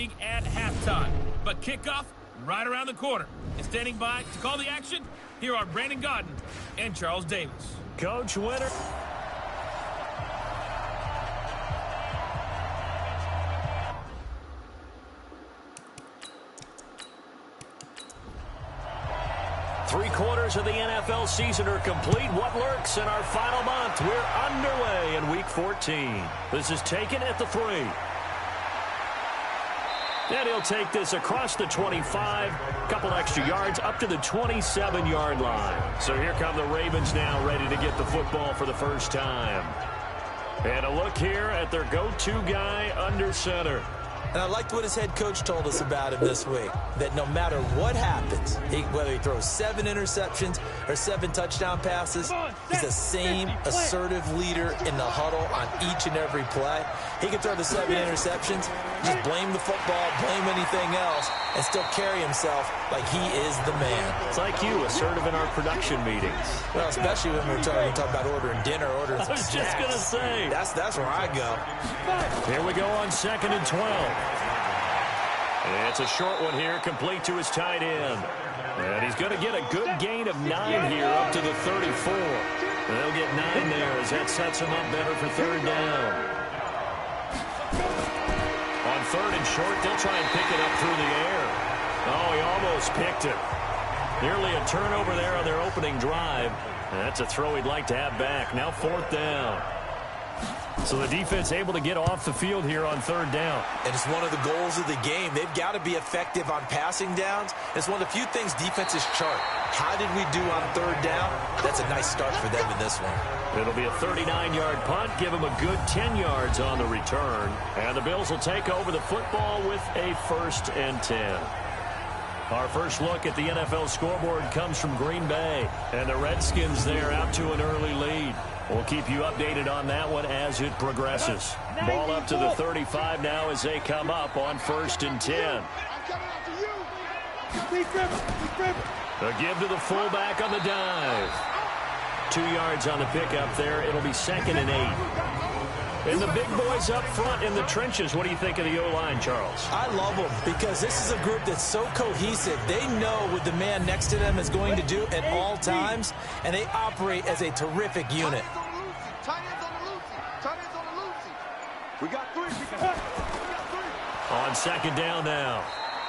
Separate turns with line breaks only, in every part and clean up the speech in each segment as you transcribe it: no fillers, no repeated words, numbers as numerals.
leading at halftime. But kickoff right around the corner. And standing by to call the action, here are Brandon Godden and Charles Davis.
Coach Winter. Three-quarters of the NFL season are complete. What lurks in our final month? We're underway in Week 14. This is taken at the 3. And he'll take this across the 25. Couple extra yards up to the 27-yard line. So here come the Ravens now, ready to get the football for the first time. And a look here at their go-to guy under center.
And I liked what his head coach told us about him this week, that no matter what happens, whether he throws 7 interceptions or 7 touchdown passes, he's the same assertive leader in the huddle on each and every play. He can throw the 7 interceptions, just blame the football, blame anything else, and still carry himself like he is the man.
It's like you, assertive in our production meetings.
Well, especially when we're talking about ordering dinner, ordering some snacks.
I was just going to say.
That's where I go.
Here we go on 2nd and 12. It's a short one here, complete to his tight end. And he's going to get a good gain of 9 here up to the 34. They'll get 9 there as that sets him up better for 3rd down. On 3rd and short, they'll try and pick it up through the air. Oh, he almost picked it. Nearly a turnover there on their opening drive. That's a throw he'd like to have back. Now 4th down. So the defense able to get off the field here on 3rd down.
And it's one of the goals of the game. They've got to be effective on passing downs. It's one of the few things defenses chart. How did we do on 3rd down? That's a nice start for them in this one.
It'll be a 39-yard punt. Give them a good 10 yards on the return. And the Bills will take over the football with a 1st and 10. Our first look at the NFL scoreboard comes from Green Bay. And the Redskins there out to an early lead. We'll keep you updated on that one as it progresses. Ball up to the 35 now as they come up on 1st and 10. A give to the fullback on the dive. 2 yards on the pickup there. It'll be 2nd and 8. And the big boys up front in the trenches. What do you think of the O-line, Charles?
I love them because this is a group that's so cohesive. They know what the man next to them is going to do at all times, and they operate as a terrific unit.
We got 3.
On 2nd down now.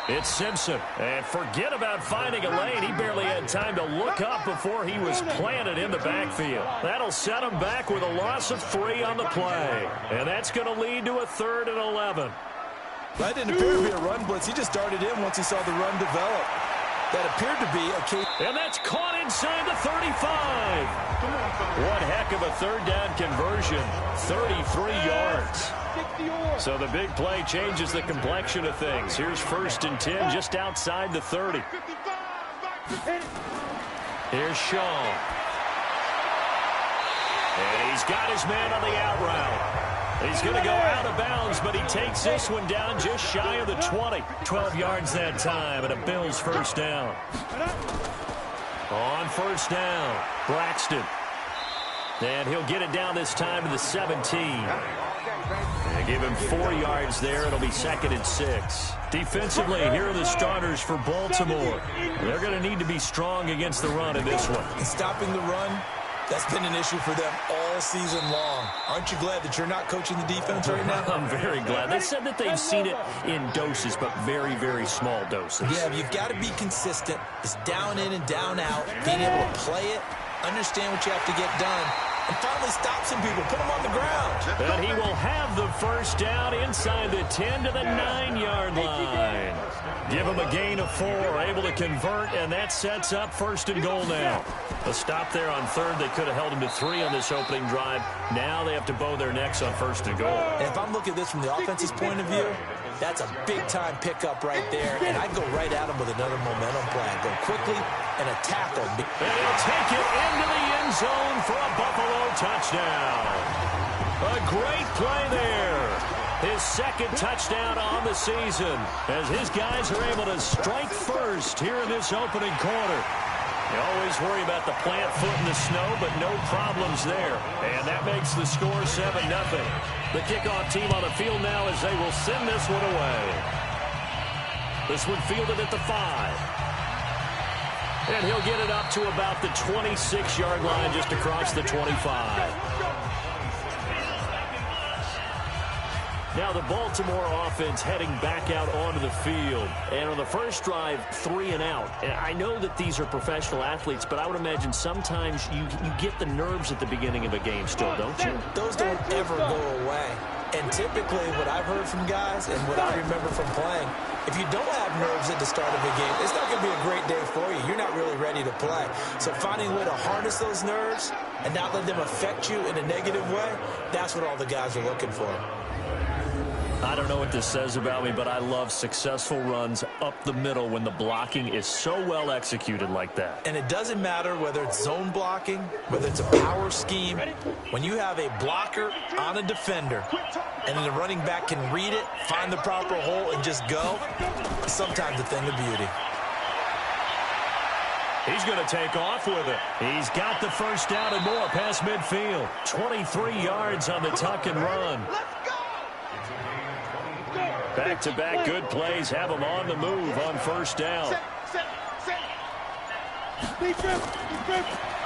It's Simpson. And forget about finding a lane. He barely had time to look up before he was planted in the backfield. That'll set him back with a loss of 3 on the play. And that's going to lead to a 3rd and 11.
That didn't appear to be a run blitz. He just started in once he saw the run develop. That appeared to be a case.
And that's caught inside the 35. One heck of a 3rd down conversion. 33 yards. So the big play changes the complexion of things. Here's 1st and 10 just outside the 30. Here's Shaw. And he's got his man on the out route. He's going to go out of bounds, but he takes this one down just shy of the 20. 12 yards that time, and a Bills 1st down. On 1st down, Braxton. And he'll get it down this time to the 17. They give him 4 yards there. It'll be 2nd and 6. Defensively, here are the starters for Baltimore. They're going to need to be strong against the run in this one.
And stopping the run, that's been an issue for them all season long. Aren't you glad that you're not coaching the defense right now?
I'm very glad. They said that they've seen it in doses, but very, very small doses.
Yeah, you've got to be consistent. It's down in and down out. Being able to play it, understand what you have to get done, and finally stop some people, put them on the ground.
And he will have the 1st down inside the 10 to the 9-yard line. Give him a gain of 4, able to convert, and that sets up 1st and goal now. A stop there on 3rd. They could have held him to 3 on this opening drive. Now they have to bow their necks on 1st and goal.
And if I'm looking at this from the offense's point of view, that's a big-time pickup right there, and I'd go right at him with another momentum play. Go quickly and attack him.
And he'll take it into the end zone for a Buffalo touchdown. A great play there. His 2nd touchdown on the season as his guys are able to strike first here in this opening quarter. You always worry about the plant foot in the snow, but no problems there. And that makes the score 7-0. The kickoff team on the field now as they will send this one away. This one fielded at the 5. And he'll get it up to about the 26-yard line just across the 25. Now the Baltimore offense heading back out onto the field. And on the first drive, 3 and out. And I know that these are professional athletes, but I would imagine sometimes you get the nerves at the beginning of a game still, don't you?
Those don't ever go away. And typically what I've heard from guys and what I remember from playing, if you don't have nerves at the start of a game, it's not going to be a great day for you. You're not really ready to play. So finding a way to harness those nerves and not let them affect you in a negative way, that's what all the guys are looking for.
I don't know what this says about me, but I love successful runs up the middle when the blocking is so well executed like that.
And it doesn't matter whether it's zone blocking, whether it's a power scheme. When you have a blocker on a defender and then the running back can read it, find the proper hole, and just go, sometimes a thing of beauty.
He's going to take off with it. He's got the first down and more past midfield. 23 yards on the tuck and run. Back-to-back good plays have him on the move on first down.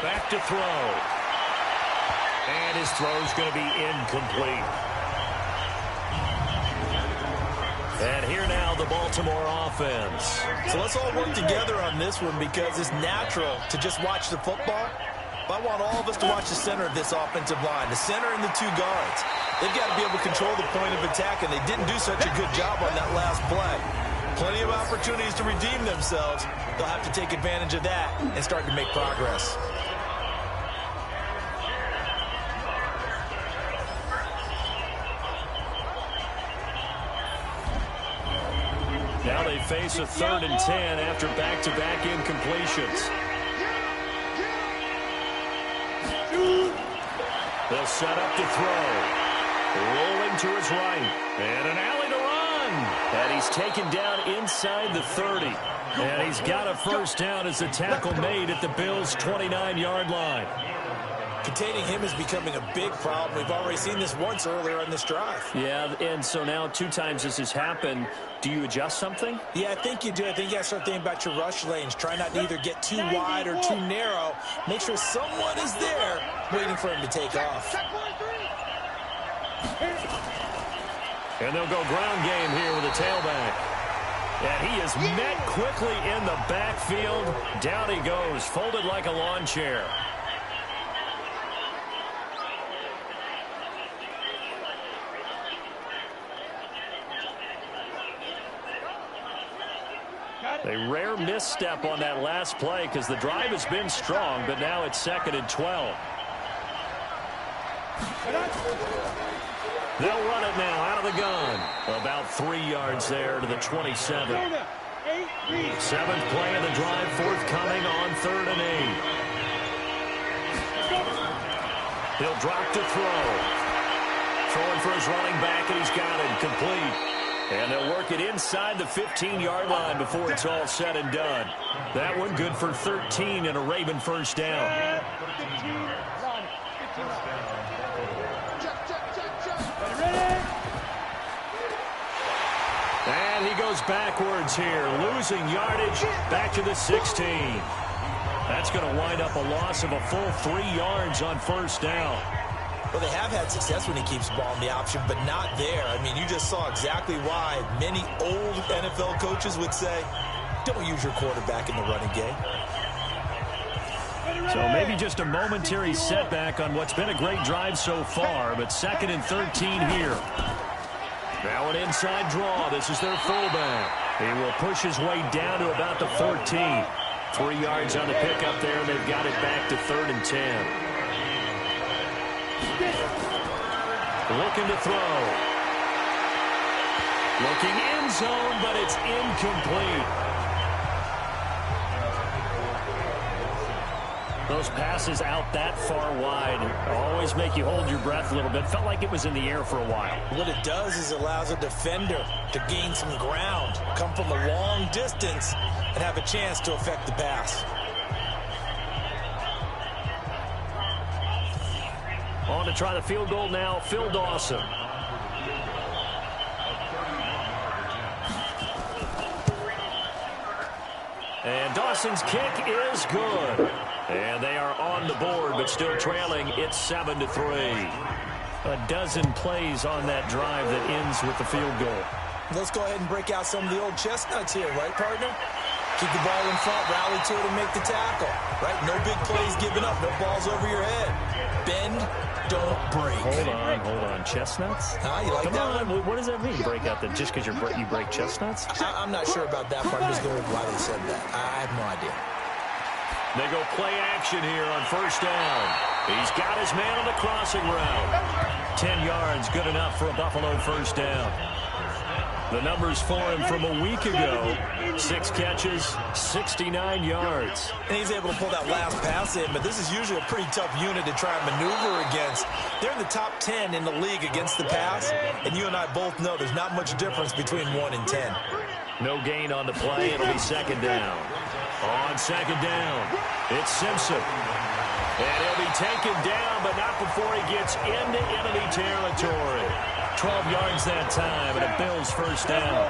Back to throw. And his throw's going to be incomplete. And here now the Baltimore offense.
So let's all work together on this one because it's natural to just watch the football. But I want all of us to watch the center of this offensive line, the center and the 2 guards. They've got to be able to control the point of attack, and they didn't do such a good job on that last play. Plenty of opportunities to redeem themselves. They'll have to take advantage of that and start to make progress.
Now they face a 3rd and 10 after back-to-back incompletions. They'll set up to throw. Rolling to his right. And an alley to run. And he's taken down inside the 30. And he's got a first down as the tackle made at the Bills' 29-yard line.
Containing him is becoming a big problem. We've already seen this once earlier on this drive.
Yeah, and so now 2 times this has happened. Do you adjust something?
Yeah, I think you do. I think you got to start thinking about your rush lanes. Try not to either get too wide or too narrow. Make sure someone is there waiting for him to take off.
And they'll go ground game here with a tailback. And he is met quickly in the backfield. Down he goes, folded like a lawn chair. A rare misstep on that last play because the drive has been strong, but now it's 2nd and 12. They'll run it now out of the gun. About 3 yards there to the 27. 7th play of the drive forthcoming on 3rd and 8. He'll drop to throw. Throwing for his running back, and he's got it complete. And they'll work it inside the 15-yard line before it's all said and done. That one good for 13 and a Raven first down. And he goes backwards here, losing yardage back to the 16. That's going to wind up a loss of a full 3 yards on first down.
Well, they have had success when he keeps the ball in the option, but not there. I mean, you just saw exactly why many old NFL coaches would say, don't use your quarterback in the running game.
So maybe just a momentary setback on what's been a great drive so far, but 2nd and 13 here. Now an inside draw. This is their fullback. He will push his way down to about the 14. 3 yards on the pickup there, and they've got it back to 3rd and 10. Looking to throw. Looking end zone, but it's incomplete. Those passes out that far wide always make you hold your breath a little bit. Felt like it was in the air for a while.
What it does is it allows a defender to gain some ground, come from a long distance, and have a chance to affect the pass.
On to try the field goal now, Phil Dawson. And Dawson's kick is good. And they are on the board, but still trailing. It's 7-3. A dozen plays on that drive that ends with the field goal.
Let's go ahead and break out some of the old chestnuts here, right, partner? Keep the ball in front, rally to it, and make the tackle, right? No big plays given up, no balls over your head. Bend, don't break.
Hold on. Chestnuts?
You like
Come
that
on.
one?
What does that mean, break out that just because you break chestnuts?
I'm not sure about that part. I'm just going with why they said that. I have no idea.
They go play action here on first down. He's got his man on the crossing route. 10 yards, good enough for a Buffalo first down. The numbers for him from a week ago, 6 catches, 69 yards.
And he's able to pull that last pass in, but this is usually a pretty tough unit to try and maneuver against. They're in the top 10 in the league against the pass, and you and I both know there's not much difference between 1 and 10.
No gain on the play. It'll be second down. On second down, it's Simpson. And he'll be taken down, but not before he gets into enemy territory. 12 yards that time, and a Bills first down.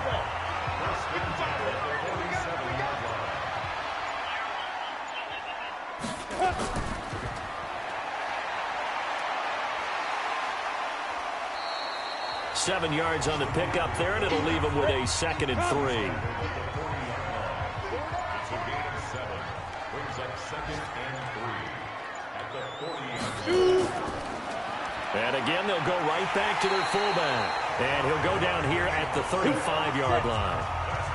Seven yards on the pickup there, and it'll leave him with a 2nd and 3. And again, they'll go right back to their fullback. And he'll go down here at the 35-yard line.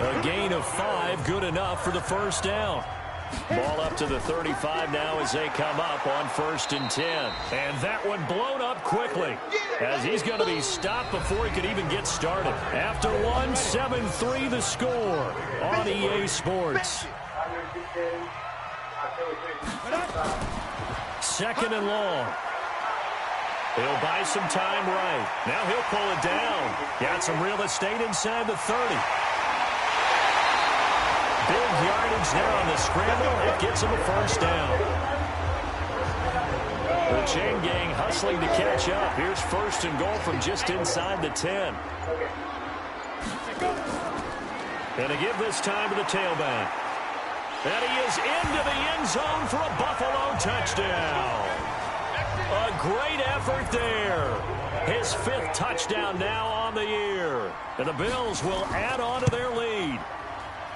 A gain of 5, good enough for the first down. Ball up to the 35 now as they come up on 1st and 10. And that one blown up quickly as he's going to be stopped before he could even get started. After 1, 7-3 the score on EA Sports. 2nd and long. He'll buy some time right. Now he'll pull it down. Got some real estate inside the 30. Big yardage there on the scramble. It gets him a first down. The chain gang hustling to catch up. Here's 1st and goal from just inside the 10. And to give this time to the tailback. And he is into the end zone for a Buffalo touchdown. A great effort there. His 5th touchdown now on the year. And the Bills will add on to their lead.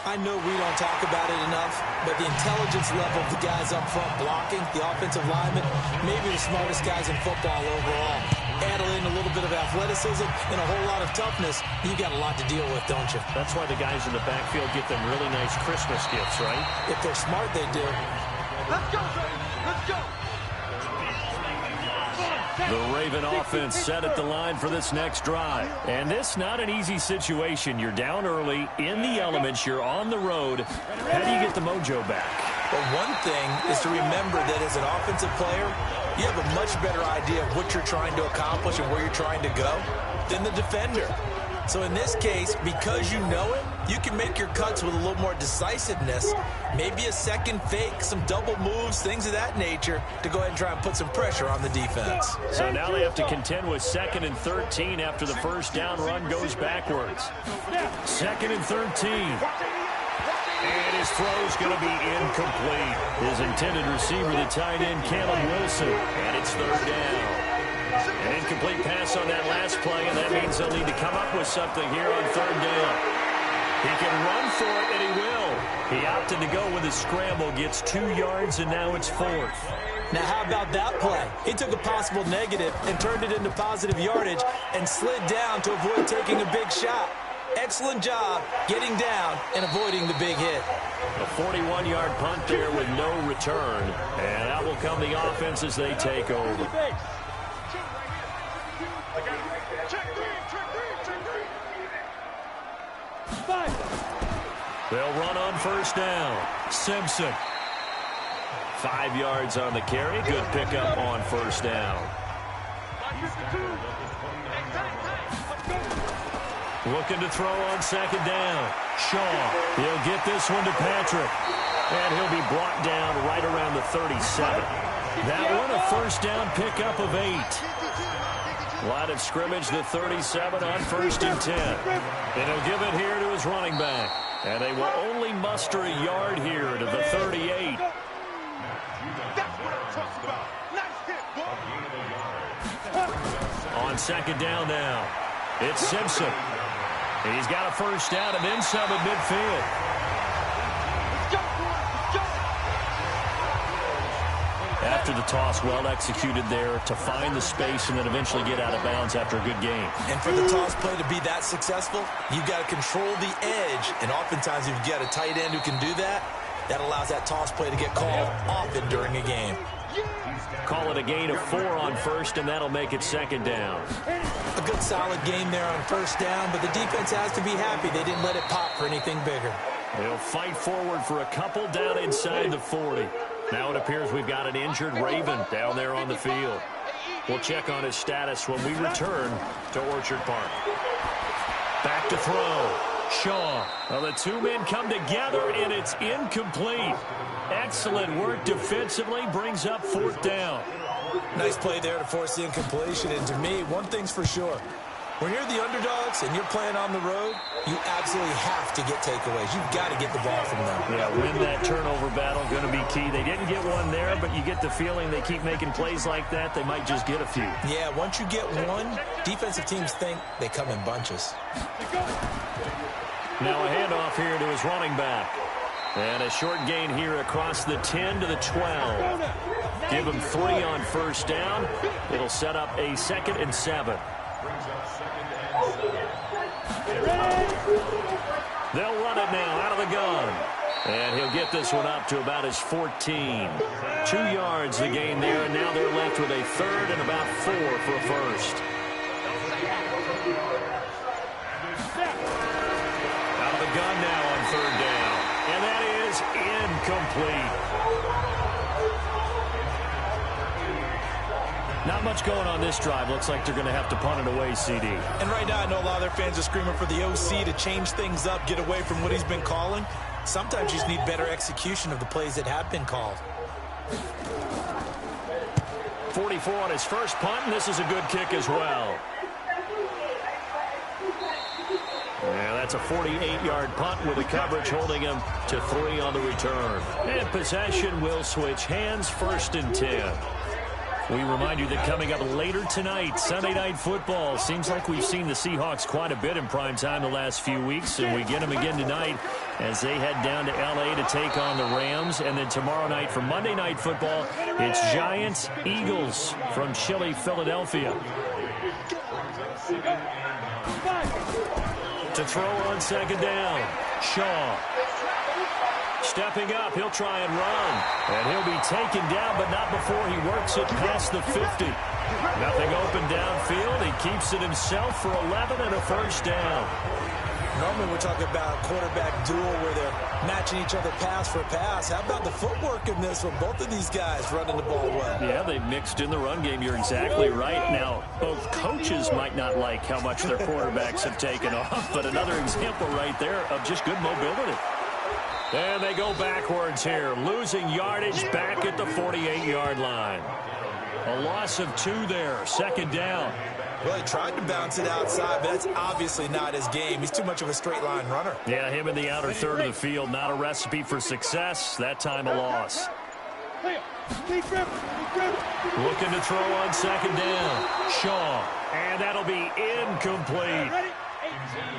I know we don't talk about it enough, but the intelligence level of the guys up front blocking, the offensive linemen, maybe the smartest guys in football overall. Add in a little bit of athleticism and a whole lot of toughness, you got a lot to deal with, don't you?
That's why the guys in the backfield get them really nice Christmas gifts, right?
If they're smart, they do.
Let's go, baby. Let's go.
The Raven offense set at the line for this next drive. And this not an easy situation. You're down early, in the elements, you're on the road. How do you get the mojo back?
Well, one thing is to remember that as an offensive player, you have a much better idea of what you're trying to accomplish and where you're trying to go than the defender. So in this case, because you know it, you can make your cuts with a little more decisiveness, maybe a second fake, some double moves, things of that nature, to go ahead and try and put some pressure on the defense.
So now they have to contend with 2nd and 13 after the first down run goes backwards. 2nd and 13. And his throw's going to be incomplete. His intended receiver, the tight end, Caleb Wilson. And it's 3rd down. An incomplete pass on that last play, and that means they'll need to come up with something here on 3rd down. He can run for it, and he will. He opted to go with a scramble, gets 2 yards, and now it's 4th.
Now, how about that play? He took a possible negative and turned it into positive yardage and slid down to avoid taking a big shot. Excellent job getting down and avoiding the big hit.
A 41-yard punt there with no return, and out will come the offense as they take over. They'll run on first down. Simpson. 5 yards on the carry. Good pickup on first down. Looking to throw on 2nd down. Shaw. He'll get this one to Patrick. And he'll be brought down right around the 37. That one a first down pickup of 8. Line of scrimmage, the 37 on 1st and 10. And he'll give it here to his running back. And they will only muster a yard here to the 38.
That's what I'm talking about. Nice hit, boy.
On second down now, it's Simpson. He's got a first down and then some at midfield.
Let's go, boys. Let's go.
After the toss, well executed there to find the space and then eventually get out of bounds after a good game.
And for the toss play to be that successful, you've got to control the edge. And oftentimes, if you've got a tight end who can do that, that allows that toss play to get called often during a game.
Call it a gain of 4 on first, and that'll make it second down.
A good solid game there on first down, but the defense has to be happy they didn't let it pop for anything bigger.
They'll fight forward for a couple down inside the 40. Now it appears we've got an injured Raven down there on the field. We'll check on his status when we return to Orchard Park. Back to throw. Shaw. Well, the two men come together, and it's incomplete. Excellent work defensively, brings up fourth down.
Nice play there to force the incompletion. And to me, one thing's for sure. When you're the underdogs and you're playing on the road, you absolutely have to get takeaways. You've got to get the ball from them.
Yeah, win that turnover battle, going to be key. They didn't get one there, but you get the feeling they keep making plays like that, they might just get a few.
Yeah, once you get one, defensive teams think they come in bunches.
Now a handoff here to his running back. And a short gain here across the 10 to the 12. Give him 3 on first down. It'll set up a 2nd and 7. They'll run it now out of the gun. And he'll get this one up to about his 14. 2 yards the gain there, and now they're left with a 3rd and about 4 for a first. Out of the gun now on 3rd down. And that is incomplete. Not much going on this drive. Looks like they're going to have to punt it away, CD.
And right now, I know a lot of their fans are screaming for the OC to change things up, get away from what he's been calling. Sometimes you just need better execution of the plays that have been called.
44 on his first punt, and this is a good kick as well. Yeah, that's a 48-yard punt with the coverage holding him to 3 on the return. And possession will switch hands, 1st and 10. We remind you that coming up later tonight, Sunday Night Football. Seems like we've seen the Seahawks quite a bit in prime time the last few weeks, and we get them again tonight as they head down to L.A. to take on the Rams. And then tomorrow night for Monday Night Football, it's Giants-Eagles from chilly Philadelphia. To throw on 2nd down, Shaw. Stepping up, he'll try and run. And he'll be taken down, but not before he works it past the 50. Nothing open downfield. He keeps it himself for 11 and a first down.
Normally we're talking about a quarterback duel where they're matching each other pass for pass. How about the footwork in this one? Both of these guys running the ball well.
Yeah, they've mixed in the run game. You're exactly right. Now, both coaches might not like how much their quarterbacks have taken off, but another example right there of just good mobility. And they go backwards here, losing yardage back at the 48-yard line. A loss of 2 there, 2nd down.
Well, he tried to bounce it outside, but that's obviously not his game. He's too much of a straight-line runner.
Yeah, him in the outer 3rd of the field, not a recipe for success. That time a loss. Looking to throw on 2nd down. Shaw, and that'll be incomplete.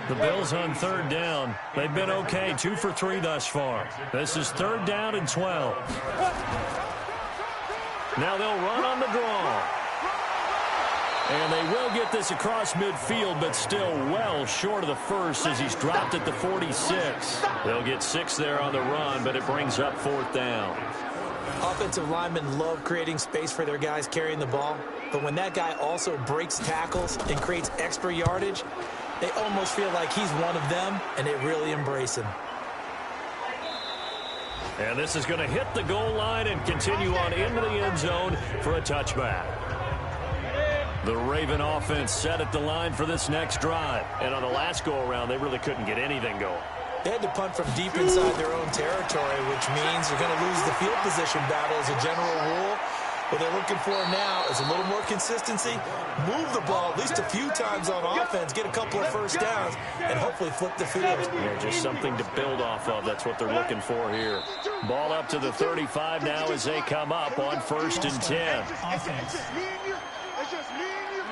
The Bills on 3rd down. They've been okay, 2 for 3 thus far. This is 3rd down and 12. Now they'll run on the draw. And they will get this across midfield, but still well short of the first as he's dropped at the 46. They'll get 6 there on the run, but it brings up 4th down.
Offensive linemen love creating space for their guys carrying the ball, but when that guy also breaks tackles and creates extra yardage, they almost feel like he's one of them, and they really embrace him.
And this is going to hit the goal line and continue on into the end zone for a touchback. The Raven offense set at the line for this next drive. And on the last go-around, they really couldn't get anything going.
They had to punt from deep inside their own territory, which means you're going to lose the field position battle as a general rule. What they're looking for now is a little more consistency, move the ball at least a few times on offense, get a couple of first downs, and hopefully flip the field.
Yeah, just something to build off of. That's what they're looking for here. Ball up to the 35 now as they come up on 1st and 10.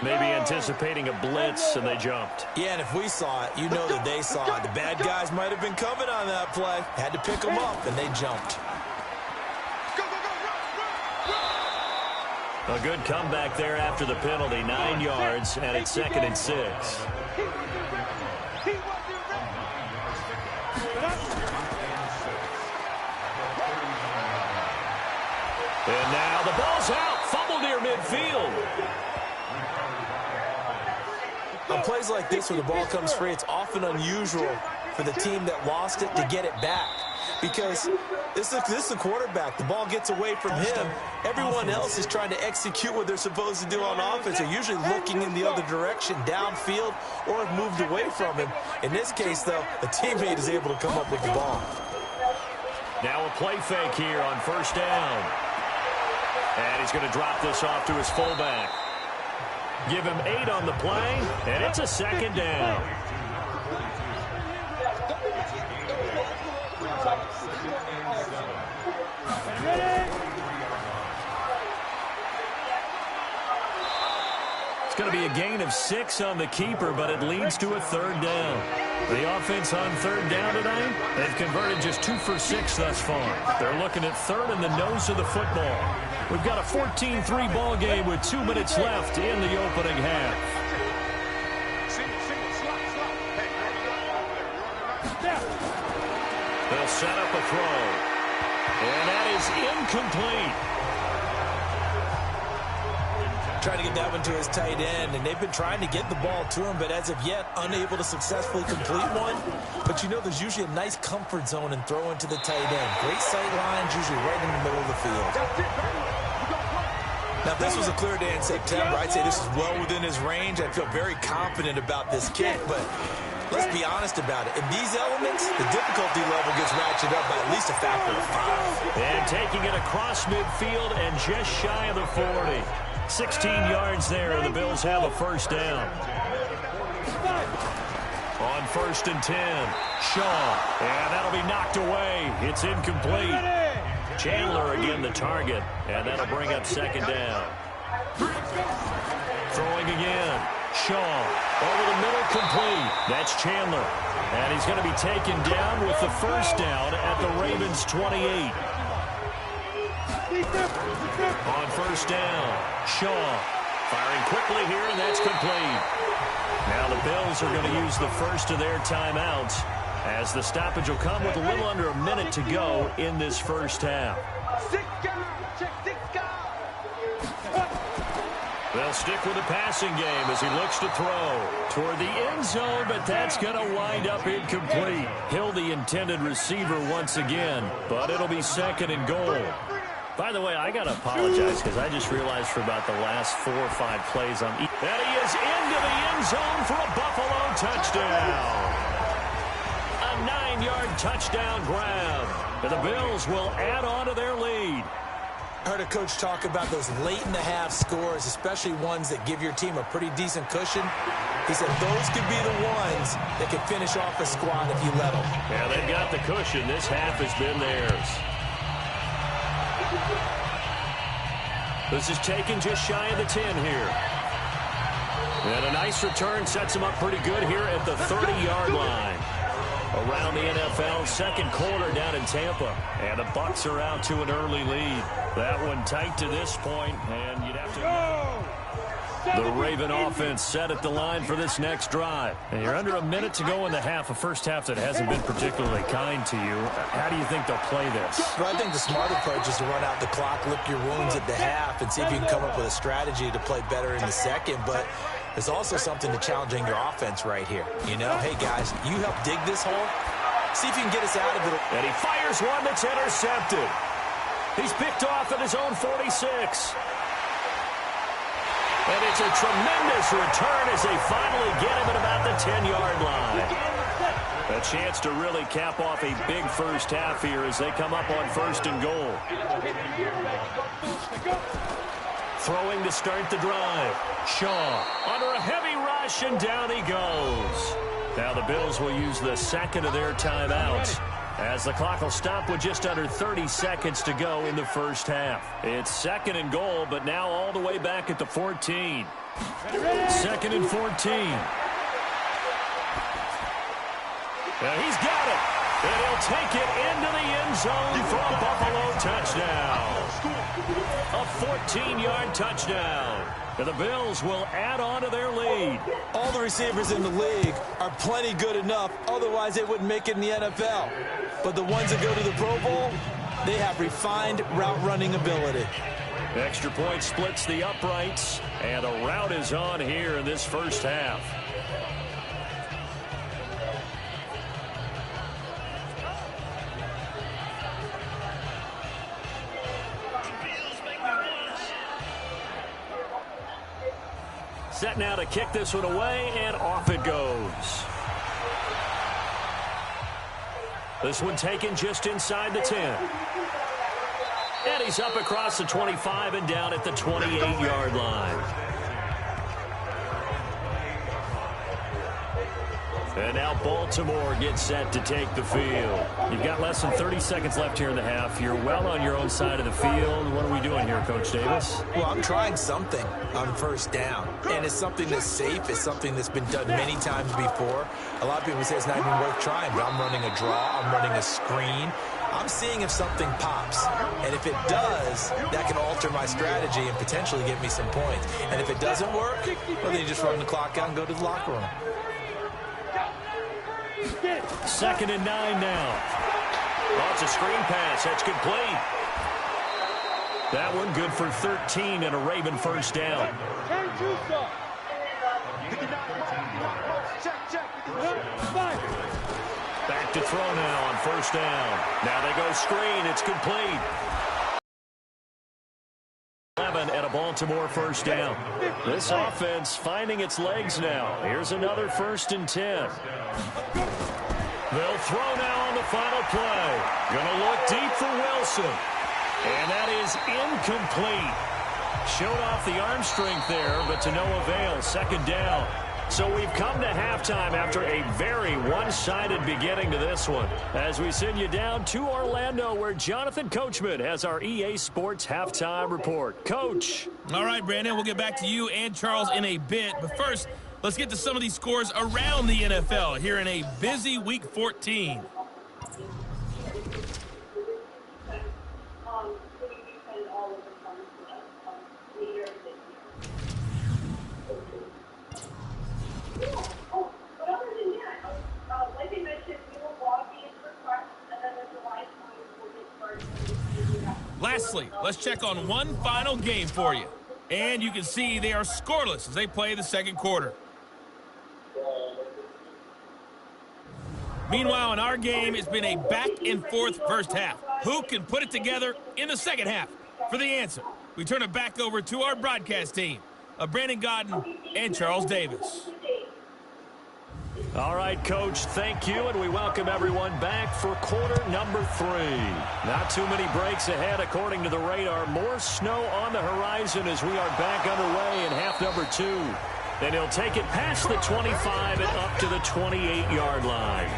Maybe anticipating a blitz, and they jumped.
Yeah, and if we saw it, you know that they saw it. The bad guys might have been coming on that play. Had to pick them up, and they jumped.
A good comeback there after the penalty. 9 yards, and it's 2nd and 6. And now the ball's out. Fumble near midfield.
On plays like this where the ball comes free, it's often unusual for the team that lost it to get it back. Because this is the quarterback. The ball gets away from him. Everyone else is trying to execute what they're supposed to do on offense. They're usually looking in the other direction, downfield, or have moved away from him. In this case, though, a teammate is able to come up with the ball.
Now a play fake here on 1st down. And he's going to drop this off to his fullback. Give him 8 on the play, and it's a 2nd down. It's going to be a gain of 6 on the keeper, but it leads to a 3rd down. The offense on 3rd down tonight, they've converted just 2 for 6 thus far. They're looking at 3rd in the nose of the football. We've got a 14-3 ball game with 2 minutes left in the opening half. They'll set up a throw. And that is incomplete.
Trying to get that one to his tight end, and they've been trying to get the ball to him, but as of yet, unable to successfully complete one. But you know there's usually a nice comfort zone in throwing to the tight end. Great sight lines, usually right in the middle of the field. Now, if this was a clear day in September, I'd say this is well within his range. I feel very confident about this kick, but let's be honest about it. In these elements, the difficulty level gets ratcheted up by at least a factor of 5.
And taking it across midfield and just shy of the 40. 16 yards there, and the Bills have a 1st down. On 1st and 10, Shaw, and that'll be knocked away. It's incomplete. Chandler again the target, and that'll bring up 2nd down. Throwing again. Shaw over the middle, complete. That's Chandler, and he's going to be taken down with the 1st down at the Ravens' 28. On 1st down, Shaw firing quickly here, and that's complete. Now the Bills are going to use the first of their timeouts as the stoppage will come with a little under a minute to go in this 1st half. They'll stick with the passing game as he looks to throw toward the end zone, but that's going to wind up incomplete. Hill, the intended receiver once again, but it'll be 2nd and goal. By the way, I got to apologize because I just realized for about the last 4 or 5 plays that he is into the end zone for a Buffalo touchdown. A 9-yard touchdown grab. And the Bills will add on to their lead.
I heard a coach talk about those late-in-the-half scores, especially ones that give your team a pretty decent cushion. He said those could be the ones that could finish off a squad if you let them.
Yeah, they've got the cushion. This half has been theirs. This is taken just shy of the 10 here. And a nice return sets him up pretty good here at the 30-yard line. Around the NFL, 2nd quarter down in Tampa. And the Bucs are out to an early lead. That one tight to this point, and you'd have to... The Raven offense set at the line for this next drive. And you're under a minute to go in the half, a first half that hasn't been particularly kind to you. How do you think they'll play this?
Well, I think the smart approach is to run out the clock, lick your wounds at the half, and see if you can come up with a strategy to play better in the second. But there's also something to challenging your offense right here. You know, hey, guys, you help dig this hole. See if you can get us out of it.
And he fires one that's intercepted. He's picked off at his own 46. And it's a tremendous return as they finally get him at about the 10-yard line. A chance to really cap off a big first half here as they come up on 1st and goal. Throwing to start the drive. Shaw under a heavy rush, and down he goes. Now the Bills will use the second of their timeouts, as the clock will stop with just under 30 seconds to go in the first half. It's 2nd and goal, but now all the way back at the 14. 2nd and 14. He's got it. And he'll take it into the end zone for a Buffalo touchdown. A 14-yard touchdown. And the Bills will add on to their lead.
All the receivers in the league are plenty good enough. Otherwise, they wouldn't make it in the NFL. But the ones that go to the Pro Bowl, they have refined route running ability.
Extra point splits the uprights. And a route is on here in this first half. Set now to kick this one away, and off it goes. This one taken just inside the 10. And he's up across the 25 and down at the 28-yard line. And now Baltimore gets set to take the field. You've got less than 30 seconds left here in the half. You're well on your own side of the field. What are we doing here, Coach Davis?
Well, I'm trying something on first down. And it's something that's safe. It's something that's been done many times before. A lot of people say it's not even worth trying, but I'm running a draw. I'm running a screen. I'm seeing if something pops. And if it does, that can alter my strategy and potentially get me some points. And if it doesn't work, well, then you just run the clock out and go to the locker room.
2nd and 9 now. Oh, it's a screen pass. That's complete. That one good for 13 and a Raven first down. Back to throw now on first down. Now they go screen. It's complete. 11 and a Baltimore first down. This offense finding its legs now. Here's another 1st and 10. They'll throw now on the final play. Gonna look deep for Wilson. And that is incomplete. Showed off the arm strength there, but to no avail. 2nd down. So we've come to halftime after a very one-sided beginning to this one, as we send you down to Orlando, where Jonathan Coachman has our EA Sports halftime report. Coach.
All right, Brandon, we'll get back to you and Charles in a bit. But first, let's get to some of these scores around the NFL here in a busy Week 14. Lastly, let's check on one final game for you. And you can see they are scoreless as they play the second quarter. Meanwhile, in our game, it's been a back-and-forth first half. Who can put it together in the second half? For the answer, we turn it back over to our broadcast team of Brandon Godden and Charles Davis.
All right, Coach, thank you, and we welcome everyone back for quarter number 3. Not too many breaks ahead, according to the radar. More snow on the horizon as we are back underway in half number 2. And he'll take it past the 25 and up to the 28-yard line.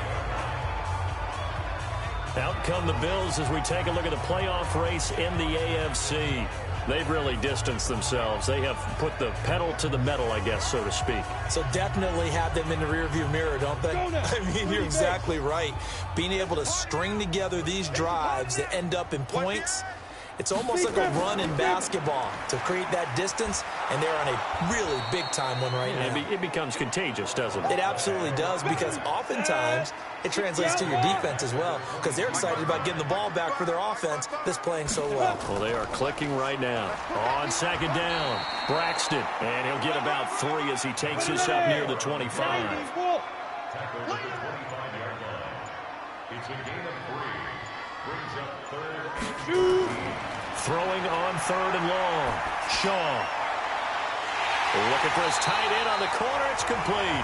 Out come the Bills as we take a look at the playoff race in the AFC. They've really distanced themselves. They have put the pedal to the metal, I guess, so to speak.
So definitely have them in the rearview mirror, don't they? I mean, you're exactly right. Being able to string together these drives that end up in points, it's almost like a run in basketball to create that distance, and they're on a really big-time one right now.
It becomes contagious, doesn't it?
It absolutely does, because oftentimes it translates to your defense as well, because they're excited about getting the ball back for their offense that's playing so well.
Well, they are clicking right now. On second down, Braxton, and he'll get about 3 as he takes this up near the 25.
It's a gain of 3. Brings up 3rd and 2.
Throwing on 3rd and long. Shaw. Looking for his tight end on the corner. It's complete.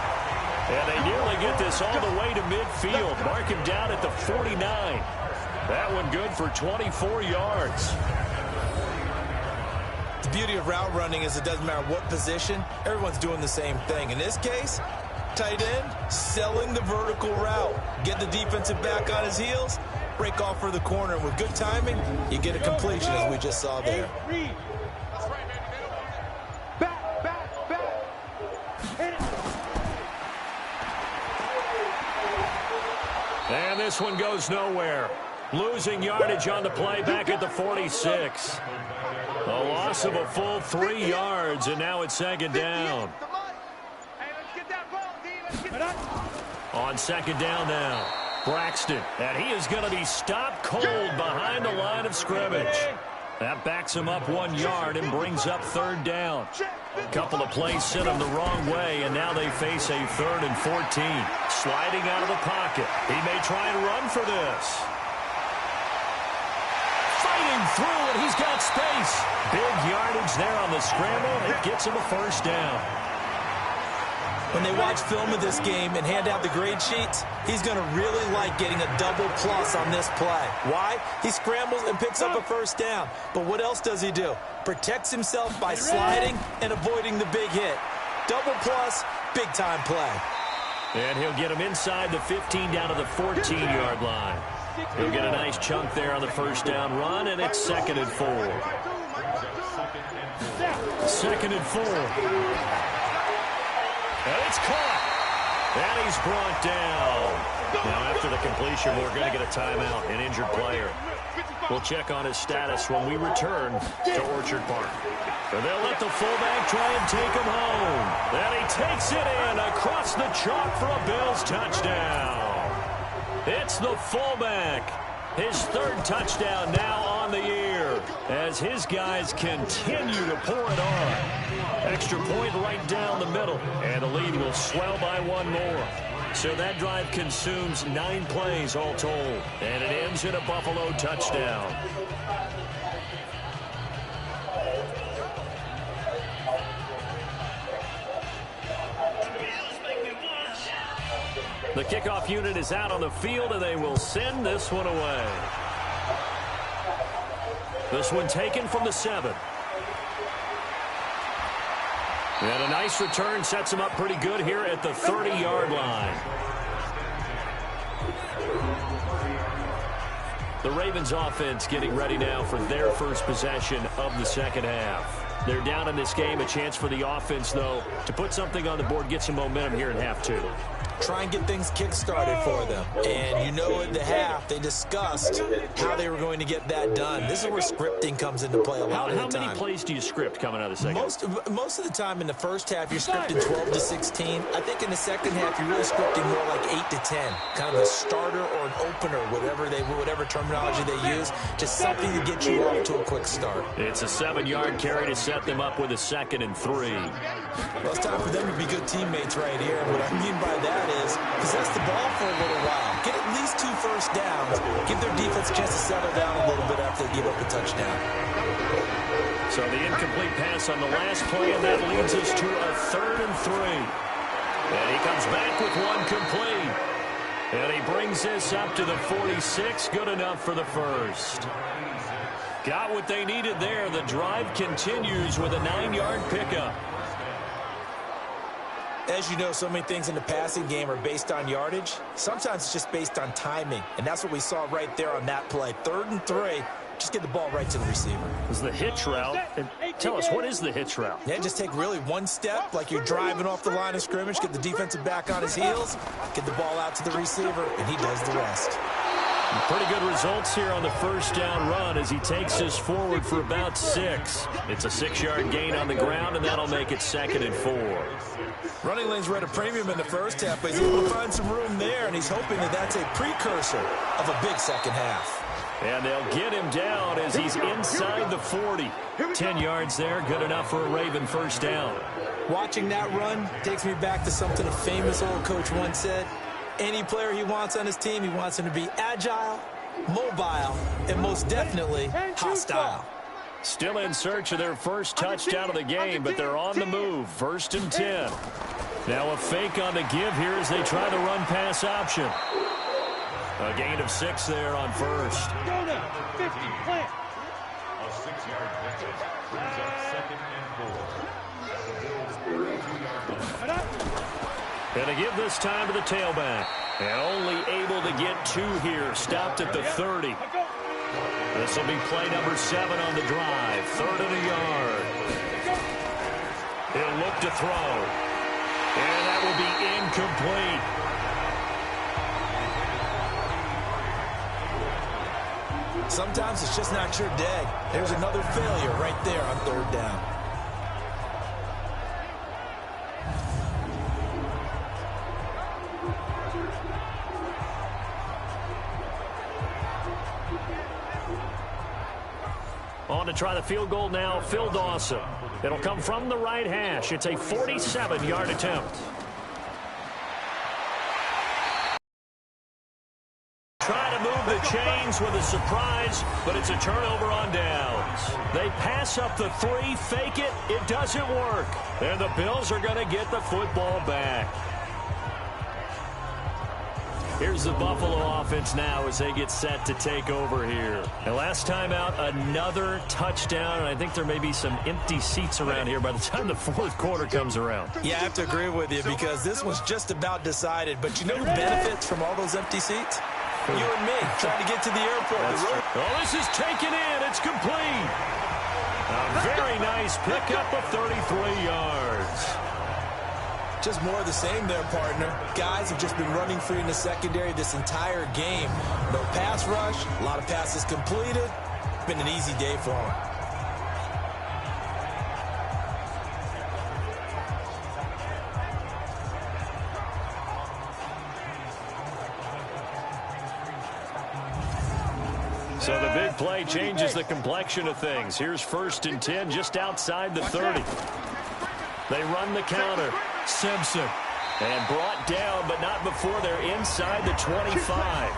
And they nearly get this all the way to midfield. Mark him down at the 49. That one good for 24 yards.
The beauty of route running is it doesn't matter what position, everyone's doing the same thing. In this case, tight end, selling the vertical route. Get the defensive back on his heels, break off for the corner. And with good timing, you get a completion as we just saw there.
And this one goes nowhere. Losing yardage on the play back at the 46. A loss of a full 3 yards, and now it's second down. On second down now, Braxton. And he is going to be stopped cold behind the line of scrimmage. That backs him up 1 yard and brings up third down. A couple of plays sent him the wrong way, and now they face a 3rd and 14. Sliding out of the pocket. He may try and run for this. Fighting through, and he's got space. Big yardage there on the scramble. It gets him a first down.
When they watch film of this game and hand out the grade sheets, he's going to really like getting a double plus on this play. Why? He scrambles and picks up a first down. But what else does he do? Protects himself by sliding and avoiding the big hit. Double plus, big-time play.
And he'll get him inside the 15 down to the 14-yard line. He'll get a nice chunk there on the first down run, and it's 2nd and 4. 2nd and 4. And it's caught. And he's brought down. Now, after the completion, we're going to get a timeout, an injured player. We'll check on his status when we return to Orchard Park. And they'll let the fullback try and take him home. And he takes it in across the chalk for a Bills touchdown. It's the fullback. His 3rd touchdown now on the year as his guys continue to pour it on. Extra point right down the middle, and the lead will swell by 1 more. So that drive consumes 9 plays all told, and it ends in a Buffalo touchdown. The kickoff unit is out on the field, and they will send this one away. This one taken from the 7. And a nice return sets him up pretty good here at the 30-yard line. The Ravens offense getting ready now for their first possession of the second half. They're down in this game. A chance for the offense, though, to put something on the board, get some momentum here in half 2.
Try and get things kick-started for them. And you know at the half, they discussed how they were going to get that done. This is where scripting comes into play a lot of the time.
How many plays do you script coming out of the second half?
Most of the time in the first half, you're scripting 12 to 16. I think in the second half, you're really scripting more like 8 to 10. Kind of a starter or an opener, whatever terminology they use. Just something to get you off to a quick start.
It's a 7-yard carry to set them up with a 2nd and 3.
Well, it's time for them to be good teammates right here. What I mean by that is possess the ball for a little while. Get at least 2 first downs. Give their defense a chance to settle down a little bit after they give up a touchdown.
So the incomplete pass on the last play, and that leads us to a 3rd and 3. And he comes back with one complete. And he brings this up to the 46. Good enough for the first. Got what they needed there. The drive continues with a 9-yard pickup.
As you know, so many things in the passing game are based on yardage. Sometimes it's just based on timing. And that's what we saw right there on that play. 3rd and 3. Just get the ball right to the receiver.
This is the hitch route. And tell us, what is the hitch route?
Yeah, just take really one step, like you're driving off the line of scrimmage, get the defensive back on his heels, get the ball out to the receiver, and he does the rest.
Pretty good results here on the first down run as he takes us forward for about 6. It's a 6-yard gain on the ground, and that'll make it 2nd and 4.
Running lanes were at a premium in the first half, but he's able to find some room there, and he's hoping that that's a precursor of a big second half.
And they'll get him down as he's inside the 40. 10 yards there, good enough for a Raven first down.
Watching that run takes me back to something a famous old coach once said. Any player he wants on his team, he wants him to be agile, mobile, and most definitely hostile.
Still in search of their first touchdown of the game, but they're on the move. 1st and 10. Now a fake on the give here as they try the run-pass option. A gain of 6 there on first.
Go now, 50, plant. A 6-yard pickup brings up 2nd and 4.
And to give this time to the tailback. And only able to get 2 here. Stopped at the 30. This will be play number 7 on the drive. 3rd and a yard. He'll look to throw. And that will be incomplete.
Sometimes it's just not your day. There's another failure right there on 3rd down.
On to try the field goal now, Phil Dawson. It'll come from the right hash. It's a 47-yard attempt. Try to move the chains with a surprise, but it's a turnover on downs. They pass up the 3, fake it. It doesn't work. And the Bills are going to get the football back. Here's the Buffalo offense now as they get set to take over here. And last time out, another touchdown, and I think there may be some empty seats around here by the time the 4th quarter comes around.
Yeah, I have to agree with you because this was just about decided. But you know who benefits from all those empty seats? You and me, trying to get to the airport.
Oh, this is taken in. It's complete. A very nice pickup of 33 yards.
Just more of the same there, partner. Guys have just been running free in the secondary this entire game. No pass rush, a lot of passes completed. Been an easy day for them.
So the big play changes the complexion of things. Here's 1st and 10 just outside the 30. They run the counter. Simpson. And brought down, but not before they're inside the 25.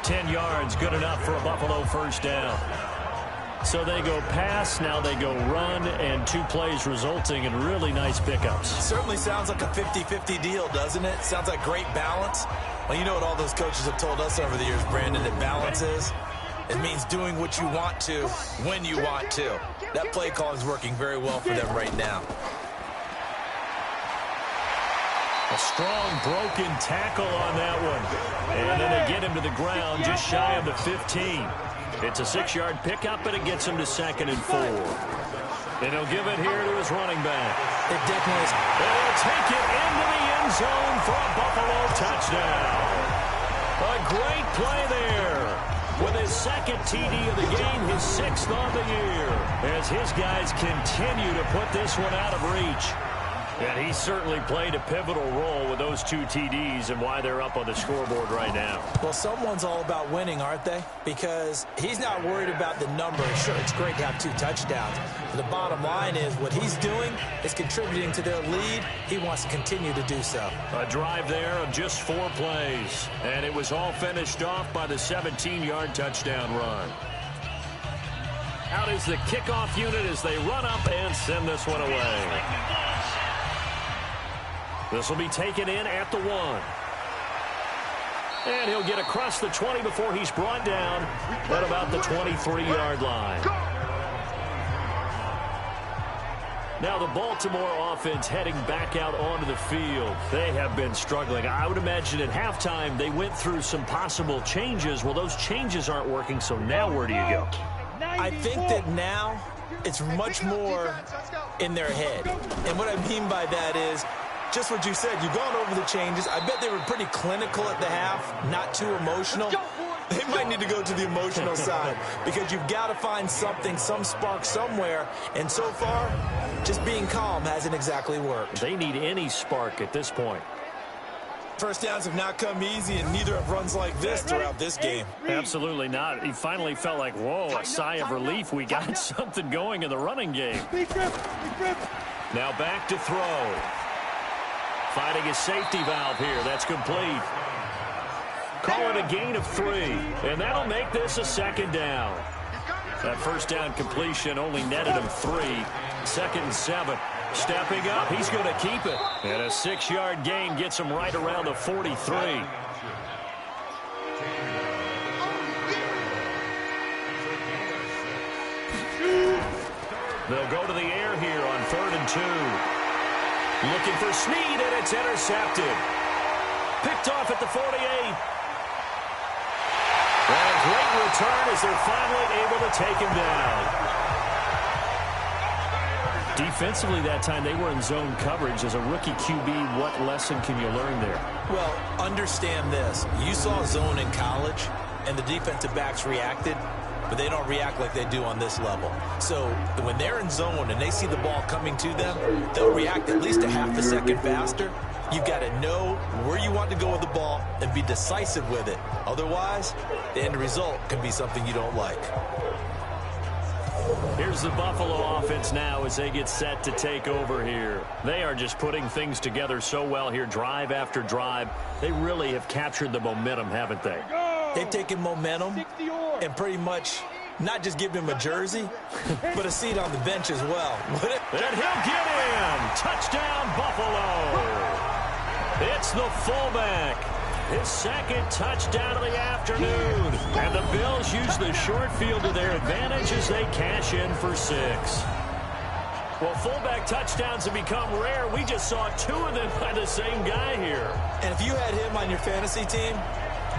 10 yards, good enough for a Buffalo 1st down. So they go pass, now they go run, and 2 plays resulting in really nice pickups.
Certainly sounds like a 50-50 deal, doesn't it? Sounds like great balance. Well, you know what all those coaches have told us over the years, Brandon, that balance is? It means doing what you want to, when you want to. That play call is working very well for them right now.
A strong broken tackle on that one. And then they get him to the ground just shy of the 15. It's a 6-yard pickup, and it gets him to 2nd and 4. And he'll give it here to his running back.
It definitely is.
They'll take it into the end zone for a Buffalo touchdown. A great play there. With his 2nd TD of the game, his 6th on the year. As his guys continue to put this one out of reach. And he certainly played a pivotal role with those 2 TDs and why they're up on the scoreboard right now.
Well, someone's all about winning, aren't they? Because he's not worried about the number. Sure, it's great to have 2 touchdowns. But the bottom line is what he's doing is contributing to their lead. He wants to continue to do so.
A drive there of just 4 plays. And it was all finished off by the 17-yard touchdown run. Out is the kickoff unit as they run up and send this one away. This will be taken in at the 1. And he'll get across the 20 before he's brought down at about the 23-yard line. Now the Baltimore offense heading back out onto the field. They have been struggling. I would imagine at halftime they went through some possible changes. Well, those changes aren't working, so now where do you go?
I think that now it's much more in their head. And what I mean by that is just what you said. You've gone over the changes. I bet they were pretty clinical at the half, not too emotional. They might need to go to the emotional side because you've got to find something, some spark somewhere. And so far, just being calm hasn't exactly worked.
They need any spark at this point.
First downs have not come easy, and neither have runs like this throughout this game.
Absolutely not. He finally felt like, whoa, a sigh of relief. We got something going in the running game. Now back to throw. Finding his safety valve here. That's complete. Call it a gain of 3, and that'll make this a 2nd down. That first down completion only netted him 3. 2nd and 7. Stepping up, he's going to keep it. And a 6-yard gain gets him right around the 43. They'll go to the air here on 3rd and 2. Looking for Snead, and it's intercepted. Picked off at the 48. And a great return as they're finally able to take him down. Defensively that time, they were in zone coverage. As a rookie QB, what lesson can you learn there?
Well, understand this. You saw zone in college, and the defensive backs reacted, but they don't react like they do on this level. So when they're in zone and they see the ball coming to them, they'll react at least a half a second faster. You've got to know where you want to go with the ball and be decisive with it. Otherwise, the end result can be something you don't like.
Here's the Buffalo offense now as they get set to take over here. They are just putting things together so well here, drive after drive. They really have captured the momentum, haven't they?
They've taken momentum and pretty much not just given him a jersey, but a seat on the bench as well.
And he'll get in. Touchdown, Buffalo. It's the fullback. His second touchdown of the afternoon. And the Bills use the short field to their advantage as they cash in for 6. Well, fullback touchdowns have become rare. We just saw 2 of them by the same guy here.
And if you had him on your fantasy team,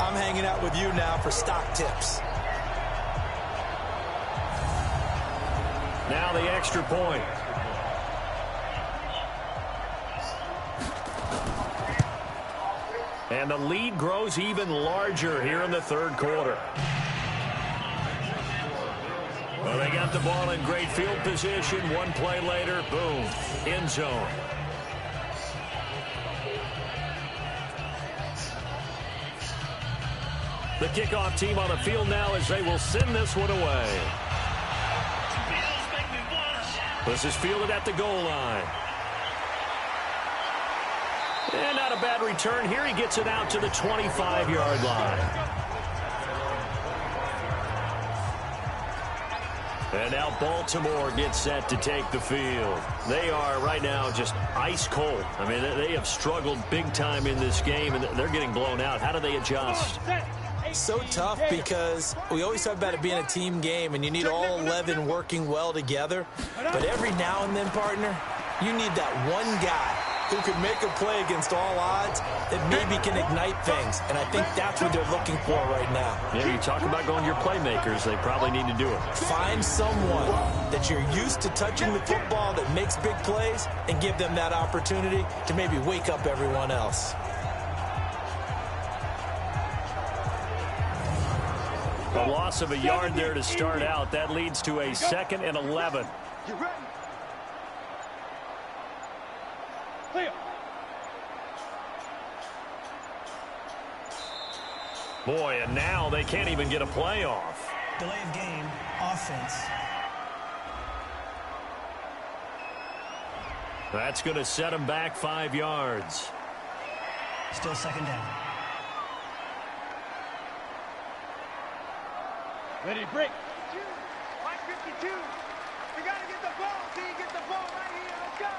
I'm hanging out with you now for stock tips.
Now the extra point. And the lead grows even larger here in the 3rd quarter. Well, they got the ball in great field position. One play later, boom, end zone. The kickoff team on the field now as they will send this one away. This is fielded at the goal line. And not a bad return here. He gets it out to the 25-yard line. And now Baltimore gets set to take the field. They are right now just ice cold. I mean, they have struggled big time in this game, and they're getting blown out. How do they adjust?
So tough because we always talk about it being a team game, and you need all 11 working well together. But every now and then, partner, you need that one guy who could make a play against all odds that maybe can ignite things. And I think that's what they're looking for right now.
Yeah, you talk about going to your playmakers. They probably need to do it.
Find someone that you're used to touching the football that makes big plays and give them that opportunity to maybe wake up everyone else.
A loss of a yard there to start out. That leads to a 2nd and 11. Boy, and now they can't even get a play off.
Delay of game, offense.
That's going to set them back 5 yards.
Still 2nd down.
Ready, break. 52. We got to get the ball. See, get the ball right here. Let's go.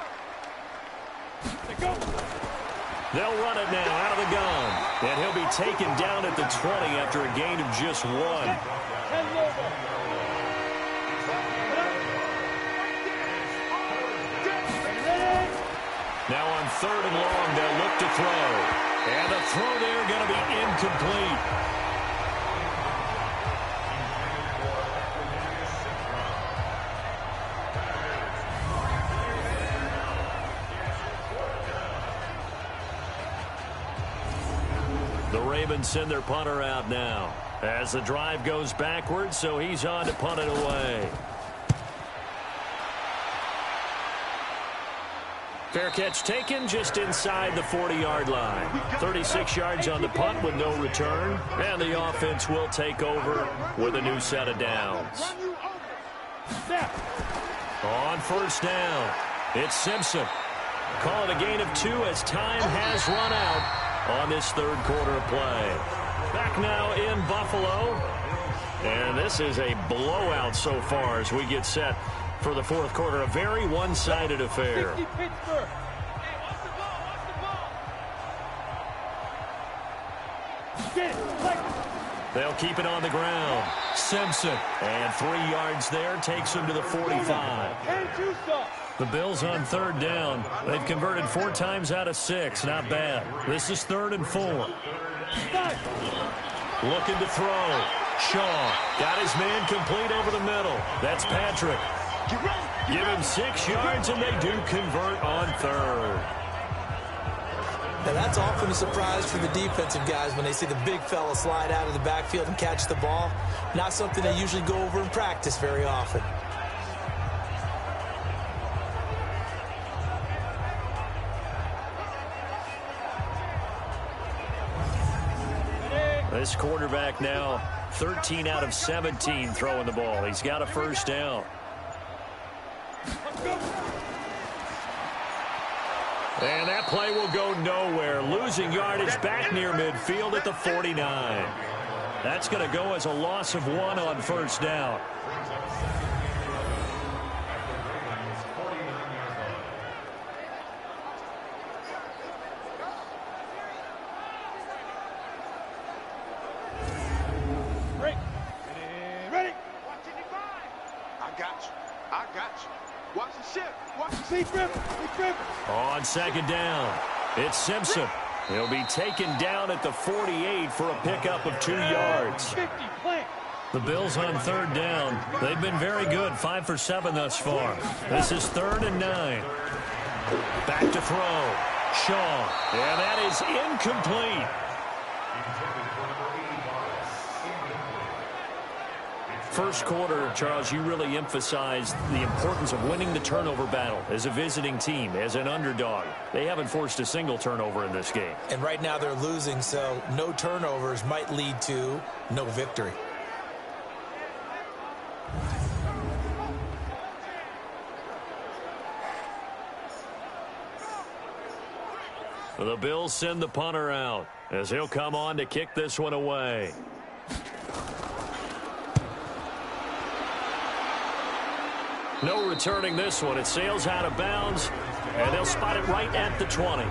Let's go.
They'll run it now out of the gun. And he'll be taken down at the 20 after a gain of just 1. Now on 3rd and long, they'll look to throw. And the throw there going to be incomplete. The Ravens send their punter out now as the drive goes backwards, so he's on to punt it away. Fair catch taken just inside the 40-yard line. 36 yards on the punt with no return, and the offense will take over with a new set of downs. On 1st down, it's Simpson. Call it a gain of 2 as time has run out on this 3rd quarter play. Back now in Buffalo. And this is a blowout so far as we get set for the 4th quarter. A very one-sided affair. They'll keep it on the ground. Simpson. And 3 yards there takes him to the 45. The Bills on third down. They've converted 4 times out of 6. Not bad. This is 3rd and 4. Looking to throw. Shaw got his man complete over the middle. That's Patrick. Give him 6 yards, and they do convert on 3rd.
Now that's often a surprise for the defensive guys when they see the big fella slide out of the backfield and catch the ball. Not something they usually go over in practice very often.
This quarterback now 13 out of 17 throwing the ball. He's got a first down. And that play will go nowhere. Losing yardage back near midfield at the 49. That's going to go as a loss of 1 on first down.
Ready. I got you. Watch the shift. Watch the seat river.
On second down, it's Simpson. He'll be taken down at the 48 for a pickup of 2 yards. The Bills on third down. They've been very good, 5 for 7 thus far. This is 3rd and 9. Back to throw. Shaw. And that is incomplete. First quarter, Charles, you really emphasized the importance of winning the turnover battle as a visiting team, as an underdog. They haven't forced a single turnover in this game.
And right now they're losing, so no turnovers might lead to no victory.
The Bills send the punter out as he'll come on to kick this one away. No returning this one. It sails out of bounds, and they'll spot it right at the 20.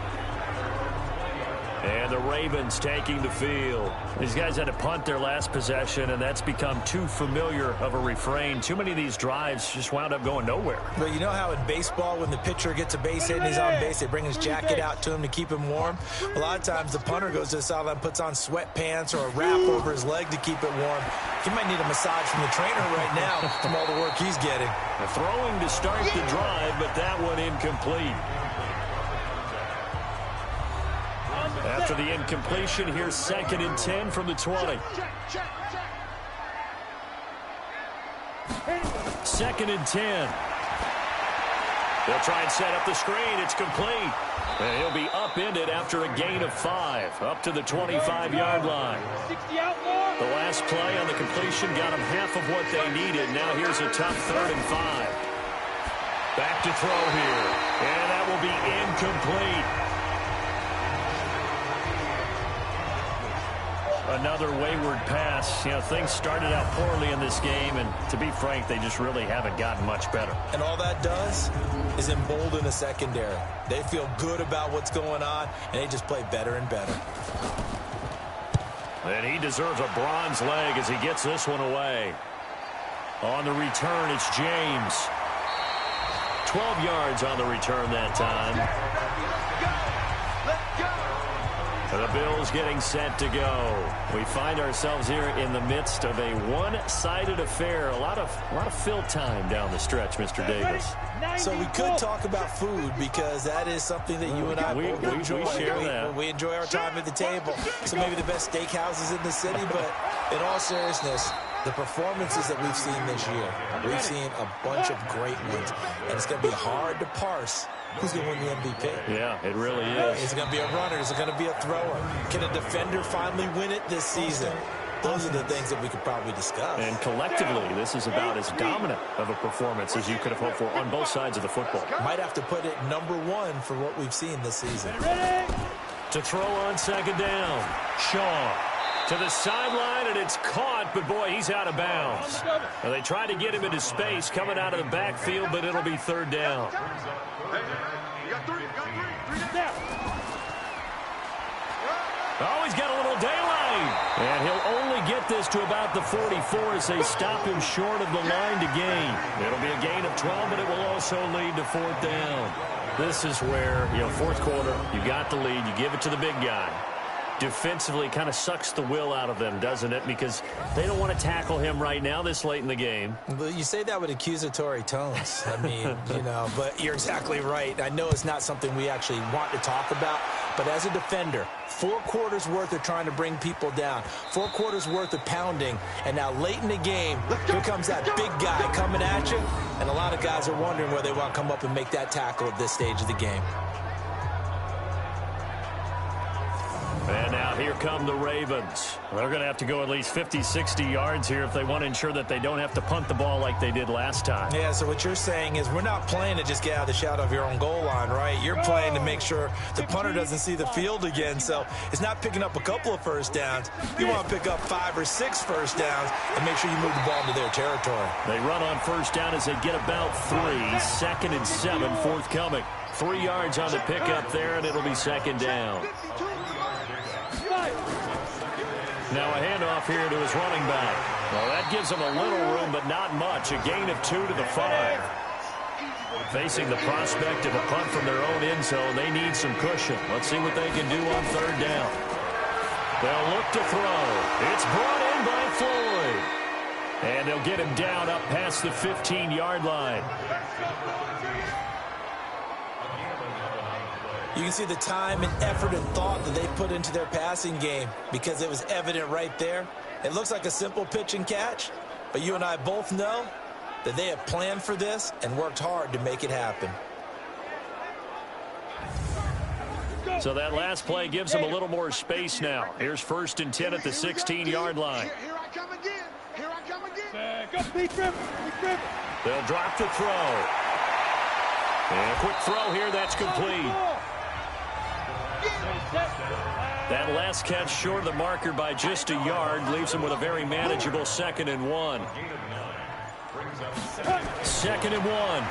And the Ravens taking the field. These guys had to punt their last possession, and that's become too familiar of a refrain. Too many of these drives just wound up going nowhere.
But you know how in baseball, when the pitcher gets a base hit and he's on base, they bring his jacket out to him to keep him warm? A lot of times the punter goes to the sideline, puts on sweatpants or a wrap over his leg to keep it warm. He might need a massage from the trainer right now from all the work he's getting.
Throwing to start the drive, but that one incomplete. After the incompletion, here's 2nd and 10 from the 20. 2nd and 10. They'll try and set up the screen. It's complete. And he'll be upended after a gain of 5, up to the 25-yard line. The last play on the completion got them half of what they needed. Now here's a tough 3rd and 5. Back to throw here. And that will be incomplete. Another wayward pass. You know, things started out poorly in this game, and to be frank, they just really haven't gotten much better.
And all that does is embolden the secondary. They feel good about what's going on, and they just play better and better.
And he deserves a bronze leg as he gets this one away. On the return, it's James. 12 yards on the return that time. The Bills getting set to go. We find ourselves here in the midst of a one-sided affair. A lot of fill time down the stretch, Mr. Davis.
So we could talk about food because that is something that you and I both enjoy.
We share that.
We enjoy our time at the table. So maybe the best steakhouses in the city, but in all seriousness, the performances that we've seen this year, we've seen a bunch of great ones, and it's going to be hard to parse who's going to win the MVP.
Yeah, it really is.
Is it going to be a runner? Is it going to be a thrower? Can a defender finally win it this season? Those are the things that we could probably discuss.
And collectively, this is about as dominant of a performance as you could have hoped for on both sides of the football.
Might have to put it #1 for what we've seen this season.
To throw on 2nd down. Shaw to the sideline, and it's caught, but boy, he's out of bounds. Well, they tried to get him into space coming out of the backfield, but it'll be 3rd down. Oh, he's got a little daylight. gain. And he'll only get this to about the 44 as they stop him short of the line to gain. It'll be a gain of 12, but it will also lead to fourth down. This is where, fourth quarter, you got the lead, you give it to the big guy. Defensively kind of sucks the will out of them, doesn't it? Because they don't want to tackle him right now this late in the game.
But you say that with accusatory tones. I mean, but you're exactly right. I know it's not something we actually want to talk about, but as a defender, 4 quarters worth of trying to bring people down, 4 quarters worth of pounding, and now late in the game, here comes that big guy coming at you, and a lot of guys are wondering where they want to come up and make that tackle at this stage of the game.
And now here come the Ravens. They're going to have to go at least 50, 60 yards here if they want to ensure that they don't have to punt the ball like they did last time.
Yeah, so what you're saying is we're not playing to just get out of the shadow of your own goal line, right? You're playing to make sure the punter doesn't see the field again. So it's not picking up a couple of first downs. You want to pick up 5 or 6 first downs and make sure you move the ball into their territory.
They run on first down as they get about 3. 2nd and 7, forthcoming. 3 yards on the pickup there, and it'll be 2nd down. Now a handoff here to his running back. Well, that gives him a little room, but not much. A gain of 2 to the 5. Facing the prospect of a punt from their own end zone, they need some cushion. Let's see what they can do on 3rd down. They'll look to throw. It's brought in by Floyd. And they'll get him down up past the 15-yard line.
You can see the time and effort and thought that they put into their passing game because it was evident right there. It looks like a simple pitch and catch, but you and I both know that they have planned for this and worked hard to make it happen.
So that last play gives them a little more space now. Here's 1st and 10 at the 16-yard line.
Here I come again. Here I come again.
They'll drop the throw. And a quick throw here, that's complete. That last catch short of the marker by just a yard leaves him with a very manageable 2nd and 1. 2nd and 1.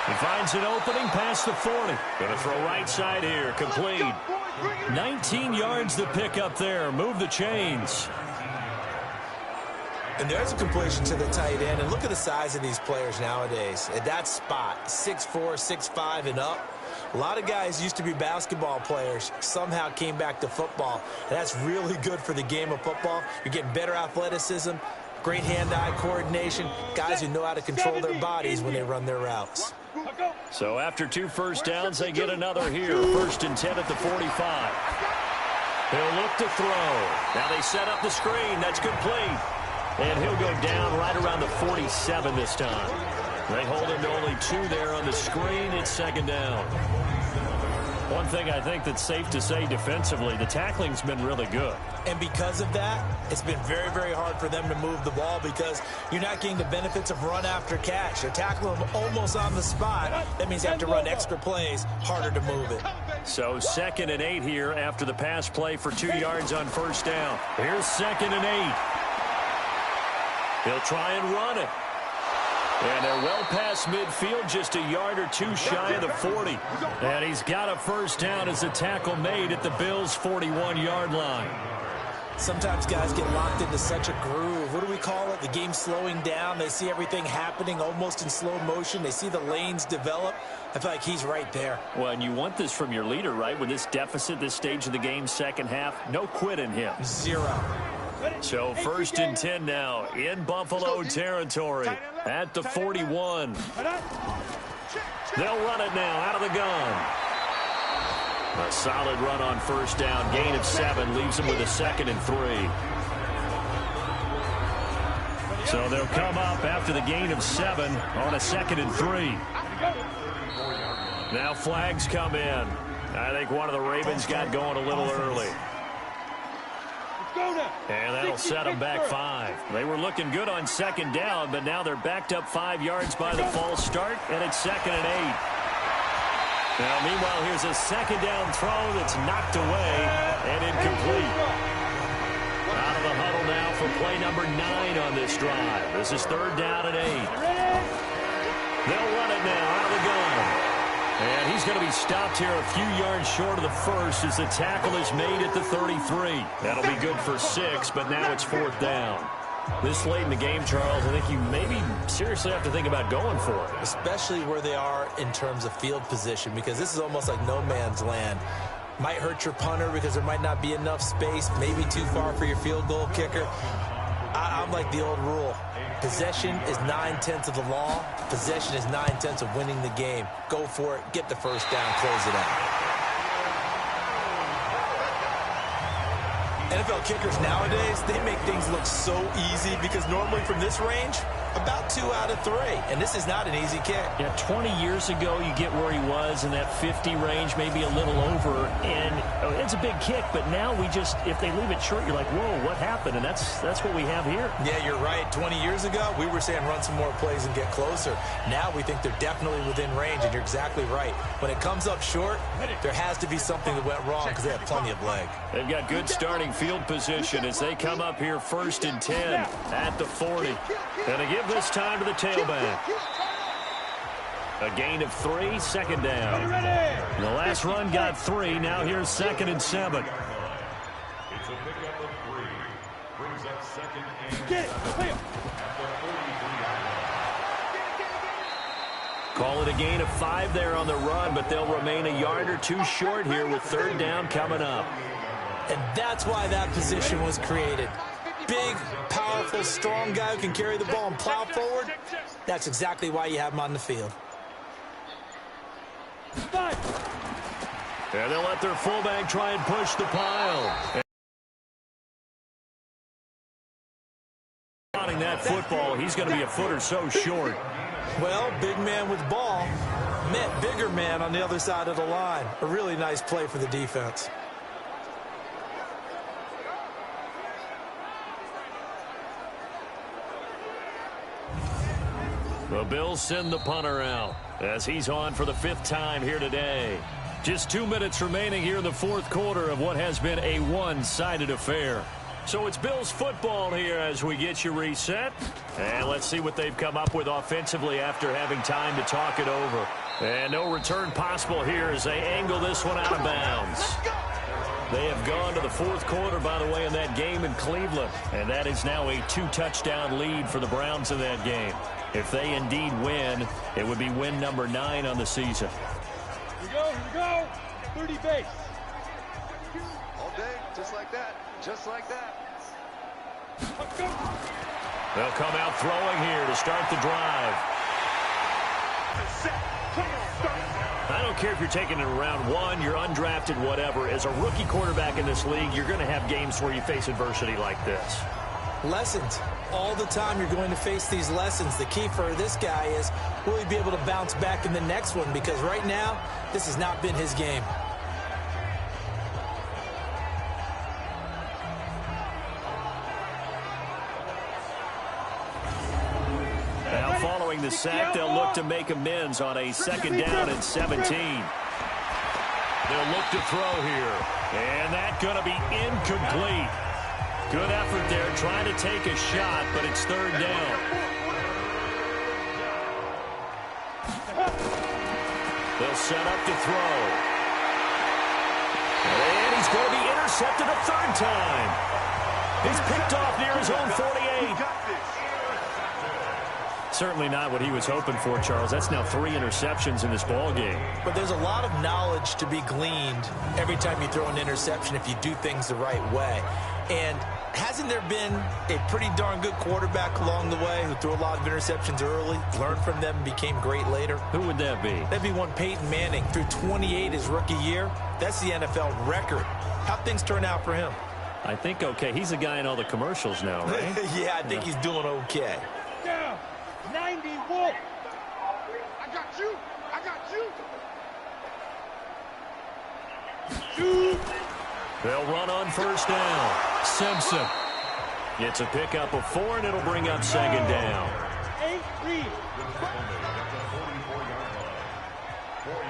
He finds an opening past the 40. Going to throw right side here, complete. 19 yards to pick up there. Move the chains.
And there's a completion to the tight end. And look at the size of these players nowadays. At that spot, 6'4", 6'5", and up. A lot of guys used to be basketball players, somehow came back to football. And that's really good for the game of football. You're getting better athleticism, great hand-eye coordination, guys who know how to control their bodies when they run their routes.
So after 2 first downs, they get another here. 1st and 10 at the 45. He'll look to throw. Now they set up the screen. That's complete. And he'll go down right around the 47 this time. They hold him to only 2 there on the screen. It's 2nd down. One thing I think that's safe to say defensively, the tackling's been really good.
And because of that, it's been very, very hard for them to move the ball because you're not getting the benefits of run after catch. You're tackling them almost on the spot. That means you have to run extra plays, harder to move it.
So 2nd and 8 here after the pass play for 2 yards on first down. Here's 2nd and 8. He'll try and run it. And they're well past midfield, just a yard or 2 shy of the 40. And he's got a first down as a tackle made at the Bills' 41-yard line.
Sometimes guys get locked into such a groove. What do we call it? The game slowing down. They see everything happening almost in slow motion. They see the lanes develop. I feel like he's right there.
Well, and you want this from your leader, right? With this deficit, this stage of the game, second half, no quit in him.
0.
So 1st and 10 now in Buffalo territory at the 41. They'll run it now out of the gun. A solid run on first down. Gain of 7 leaves them with a 2nd and 3. So they'll come up after the gain of 7 on a 2nd and 3. Now flags come in. I think one of the Ravens got going a little early. And that'll set them back 5. They were looking good on 2nd down, but now they're backed up 5 yards by the false start, and it's 2nd and 8. Now, meanwhile, here's a 2nd down throw that's knocked away and incomplete. Out of the huddle now for play number 9 on this drive. This is 3rd down and 8. They'll run it now out of the gun. And he's going to be stopped here a few yards short of the first as the tackle is made at the 33. That'll be good for 6, but now it's 4th down. This late in the game, Charles, I think you maybe seriously have to think about going for it.
Especially where they are in terms of field position, because this is almost like no man's land. Might hurt your punter because there might not be enough space, maybe too far for your field goal kicker. I'm like the old rule. Possession is 9/10 of the law. Possession is 9/10 of winning the game. Go for it. Get the first down. Close it out. NFL kickers nowadays, they make things look so easy because normally from this range, about 2 out of 3. And this is not an easy kick.
Yeah, 20 years ago, you get where he was in that 50 range, maybe a little over. And it's a big kick, but now we just, if they leave it short, you're like, whoa, what happened? And that's what we have here.
Yeah, you're right. 20 years ago, we were saying run some more plays and get closer. Now we think they're definitely within range, and you're exactly right. When it comes up short, there has to be something that went wrong because they have plenty of leg.
They've got good starting field position as they come up here 1st and 10 at the 40. And they give this time to the tailback. A gain of 3, 2nd down. The last run got 3. Now here's 2nd and 7.
It's a pickup of 3. Brings up 2nd and 7
Get it.
at the 43-yard line.
Call it a gain of 5 there on the run, but they'll remain a yard or 2 short here with 3rd down coming up.
And that's why that position was created. Big, powerful, strong guy who can carry the ball and plow forward. That's exactly why you have him on the field.
And they'll let their fullback try and push the pile. And that football, he's going to be a foot or so short.
Well, big man with ball met bigger man on the other side of the line. A really nice play for the defense.
The Bills send the punter out as he's on for the 5th time here today. Just 2 minutes remaining here in the 4th quarter of what has been a one-sided affair. So it's Bills football here as we get you reset. And let's see what they've come up with offensively after having time to talk it over. And no return possible here as they angle this one out of bounds. They have gone to the 4th quarter, by the way, in that game in Cleveland. And that is now a 2-touchdown lead for the Browns in that game. If they indeed win, it would be win number 9 on the season.
Here we go. 30 base.
All day, just like that. Just like that.
Let's go.
They'll come out throwing here to start the drive. I don't care if you're taking it in round 1, you're undrafted, whatever. As a rookie quarterback in this league, you're going to have games where you face adversity like this.
Lessons. All the time you're going to face these lessons. The key for this guy is, will he be able to bounce back in the next one? Because right now, this has not been his game.
Now following the sack, they'll look to make amends on a 2nd down and 17. They'll look to throw here. And that's going to be incomplete. Good effort there, trying to take a shot, but it's 3rd down. They'll set up to throw. And he's going to be intercepted a 3rd time. He's picked off near his own 48. Certainly not what he was hoping for, Charles. That's now 3 interceptions in this ball game.
But there's a lot of knowledge to be gleaned every time you throw an interception if you do things the right way. And hasn't there been a pretty darn good quarterback along the way who threw a lot of interceptions early, learned from them, and became great later?
Who would that be?
That'd be one Peyton Manning. Threw 28 his rookie year. That's the NFL record. How'd things turn out for him?
I think okay. He's a guy in all the commercials now, right?
Yeah, I think he's doing okay.
Down. 90 Wolf. I got you. I got you. Shoot.
They'll run on 1st down. Simpson gets a pickup of 4, and it'll bring up 2nd down.
8 3.
4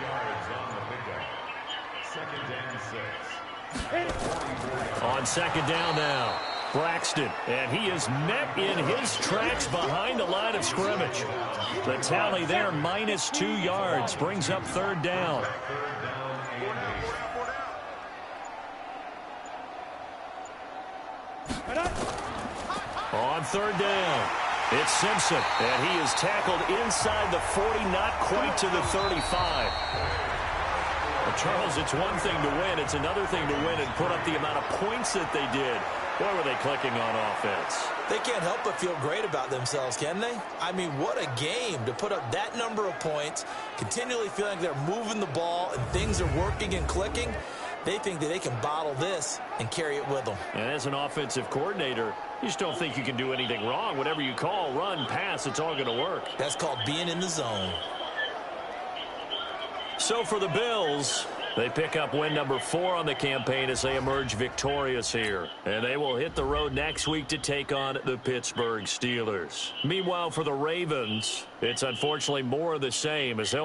yards on the pickup. 2nd and 6.
On 2nd down now. Braxton, and he is met in his tracks behind the line of scrimmage. The tally there, -2 yards, brings up third down. On third down, it's Simpson, and he is tackled inside the 40, not quite to the 35. Well, Charles, it's one thing to win. It's another thing to win and put up the amount of points that they did. Boy, were they clicking on offense.
They can't help but feel great about themselves, can they? I mean, what a game to put up that number of points, continually feeling they're moving the ball and things are working and clicking. They think that they can bottle this and carry it with them.
And as an offensive coordinator, you just don't think you can do anything wrong. Whatever you call, run, pass, it's all going to work.
That's called being in the zone.
So for the Bills, they pick up win number 4 on the campaign as they emerge victorious here. And they will hit the road next week to take on the Pittsburgh Steelers. Meanwhile, for the Ravens, it's unfortunately more of the same as they'll